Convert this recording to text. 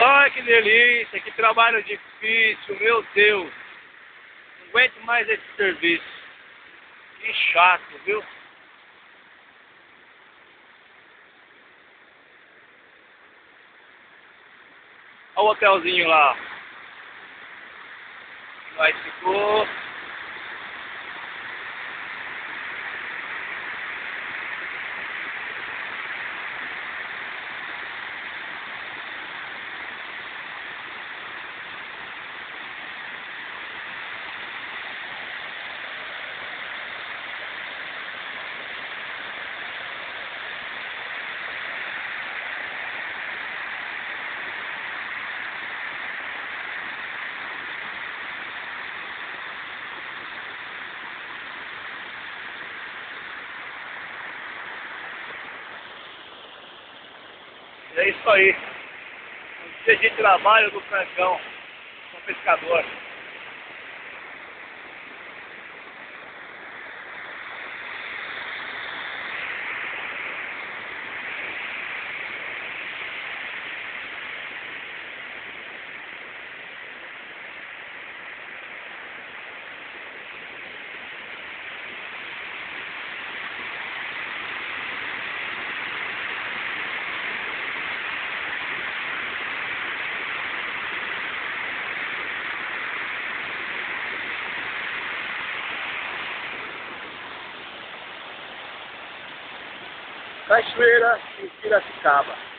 Olha que delícia, que trabalho difícil, meu Deus. Não aguento mais esse serviço. Que chato, viu? Olha o hotelzinho lá. Nós ficou. É isso aí. Um dia de trabalho do Francão, com pescador. Cachoeira em Piracicaba.